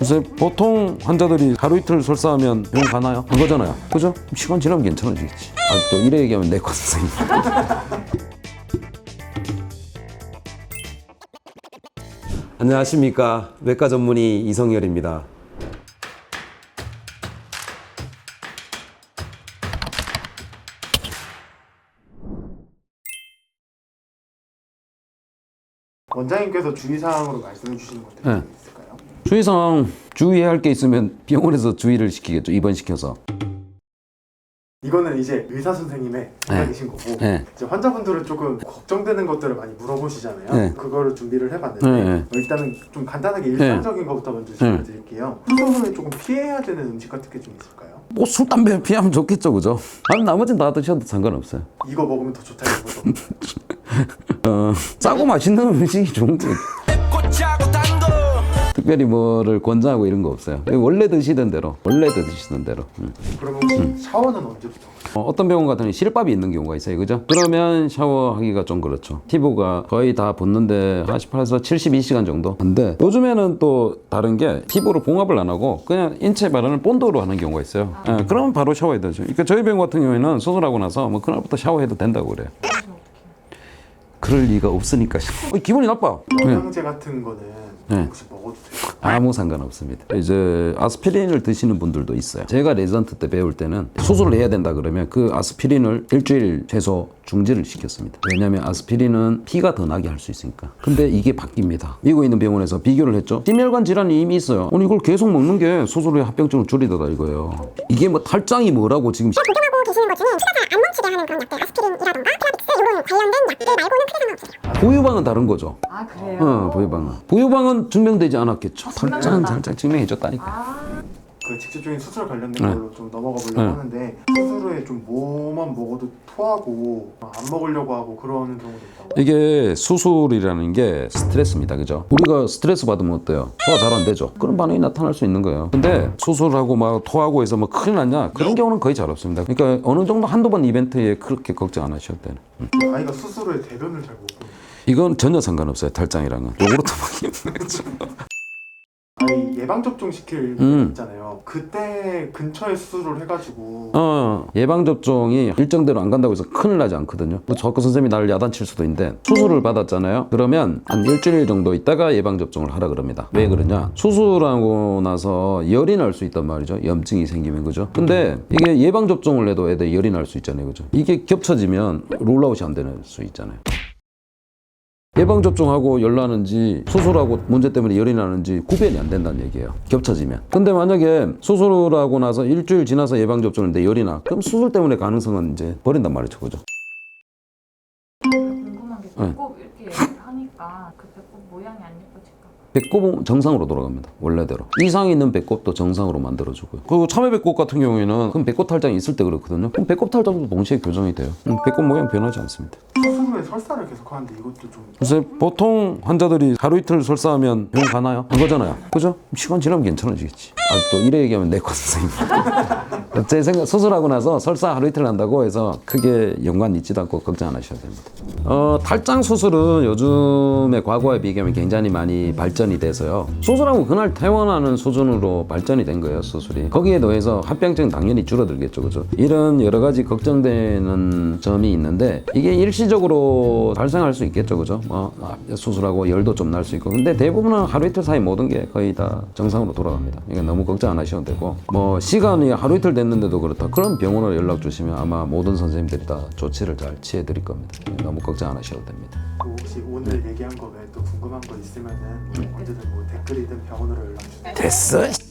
요새 보통 환자들이 하루 이틀 설사하면 병원 가나요? 안 가잖아요. 그죠? 시간 지나면 괜찮아지겠지. 또 이래 얘기하면 내과 선생님. 안녕하십니까. 외과 전문의 이성열입니다. 원장님께서 주의사항으로 말씀해 주시는 것들이 네. 있을까요? 주의사항 주의해야 할 게 있으면 병원에서 주의를 시키겠죠. 입원시켜서. 이거는 이제 의사 선생님의 생각이신 거고 네. 이제 환자분들은 조금 걱정되는 것들을 많이 물어보시잖아요. 네. 그거를 준비를 해봤는데 네. 일단은 좀 간단하게 일상적인 것부터 먼저 질문드릴게요. 수술 후에 조금 피해야 되는 음식 같은 게 좀 있을까요? 뭐 술, 담배 피하면 좋겠죠. 그죠? 아니 나머지는 다 드셔도 상관없어요. 이거 먹으면 더 좋다 이거죠. 싸고 맛있는 음식이 좋은 거예요. 특별히 뭐를 권장하고 이런 거 없어요. 원래 드시던 대로. 그러면 혹시 샤워는 언제부터? 어떤 병원 같은 경우는 실밥이 있는 경우가 있어요. 그죠? 그러면 샤워하기가 좀 그렇죠. 피부가 거의 다 붙는데 48에서 72시간 정도. 근데 요즘에는 또 다른 게 피부로 봉합을 안 하고 그냥 인체 발현을 본드로 하는 경우가 있어요. 그러면 바로 샤워해야 되죠. 그러니까 저희 병원 같은 경우에는 수술하고 나서 뭐 그날부터 샤워해도 된다고 그래요. 그럴 리가 없으니까. 기분이 나빠. 영양제 같은 거는 혹시 먹어도 돼요? 아무 상관없습니다. 이제 아스피린을 드시는 분들도 있어요. 제가 레지던트 때 배울 때는 수술을 해야 된다 그러면 그 아스피린을 일주일 최소 중지를 시켰습니다. 왜냐하면 아스피린은 피가 더 나게 할 수 있으니까. 근데 이게 바뀝니다. 미국에 있는 병원에서 비교를 했죠. 심혈관 질환이 이미 있어요. 아니 이걸 계속 먹는 게 수술 후에 합병증을 줄이더라 이거예요. 이게 뭐 탈장이 뭐라고 지금 복용하고 계시는 것 중에 피가 안 멈추게 하는 그런 약들, 아스피린이라던가 피라빅스 이런 관련된 약들 말고는 크게 상관없어요. 부유방은 다른 거죠. 아 그래요? 부유방은 증명되지 않았겠죠. 탈장은 살짝 증명해줬다니까. 그 직접적인 수술 관련된 걸로 좀 넘어가 보려고 하는데 수술 후에 좀 뭐만 먹어도 토하고 안 먹으려고 하고 그러는 경우도 있다고. 이게 수술이라는 게 스트레스입니다. 그죠? 우리가 스트레스 받으면 어때요? 소화 잘 안 되죠? 그런 반응이 나타날 수 있는 거예요. 근데 수술하고 막 토하고 해서 뭐 큰일 났냐? 그런 경우는 거의 잘 없습니다. 그러니까 어느 정도 한두 번 이벤트에 그렇게 걱정 안 하셔도 돼요. 아이가 수술 후에 대변을 잘 못 보는. 이건 전혀 상관없어요. 탈장이랑은. 요구르트 먹이는 거죠. 아이 예방접종 시킬 때 있잖아요. 그때 근처에 수술을 해가지고 예방접종이 일정대로 안 간다고 해서 큰일 나지 않거든요. 저학교 선생님이 나를 야단칠 수도 있는데 수술을 받았잖아요. 그러면 한 일주일 정도 있다가 예방접종을 하라 그럽니다. 왜 그러냐? 수술하고 나서 열이 날 수 있단 말이죠. 염증이 생기면. 그죠? 근데 이게 예방접종을 해도 애들이 열이 날 수 있잖아요. 그죠? 이게 겹쳐지면 롤아웃이 안 되는 수 있잖아요. 예방접종하고 열 나는지 수술하고 문제 때문에 열이 나는지 구별이 안 된다는 얘기예요. 겹쳐지면. 근데 만약에 수술하고 나서 일주일 지나서 예방접종인데 열이 나. 그럼 수술 때문에 가능성은 이제 버린단 말이죠. 그죠? 궁금한 게 배꼽 이렇게 하니까 그 배꼽 모양이 안 예뻐질까? 배꼽은 정상으로 돌아갑니다. 원래대로. 이상 있는 배꼽도 정상으로 만들어주고요. 그리고 참외 배꼽 같은 경우에는 그럼 배꼽 탈장이 있을 때 그렇거든요. 그럼 배꼽 탈장도 동시에 교정이 돼요. 배꼽 모양 변하지 않습니다. 수술 후에 설사를 계속 하는데 이것도 좀 요새 보통 환자들이 하루 이틀 설사하면 병원 가나요? 안 가잖아요. 그죠? 시간 지나면 괜찮아지겠지. 또 이래 얘기하면 내과 선생님. 제 생각 수술하고 나서 설사 하루 이틀 한다고 해서 크게 연관 있지도 않고 걱정 안 하셔도 됩니다. 탈장 수술은 요즘에 과거에 비교하면 굉장히 많이 발전이 돼서요. 수술하고 그날 퇴원하는 수준으로 발전이 된 거예요, 수술이. 거기에 더해서 합병증 당연히 줄어들겠죠, 그죠? 이런 여러 가지 걱정되는 점이 있는데 이게 일시적으로 발생할 수 있겠죠, 그죠? 수술하고 열도 좀 날 수 있고. 근데 대부분은 하루 이틀 사이 모든 게 거의 다 정상으로 돌아갑니다. 그러니까 너무 걱정 안 하셔도 되고 시간이 하루 이틀 됐는데도 그렇다. 그럼 병원으로 연락 주시면 아마 모든 선생님들이 다 조치를 잘 취해 드릴 겁니다. 너무 걱정 안 하셔도 됩니다. 혹시 오늘 얘기한 거 외에 또 궁금한 거 있으면은 언제든 뭐 댓글이든 병원으로 연락 주세요. 됐어.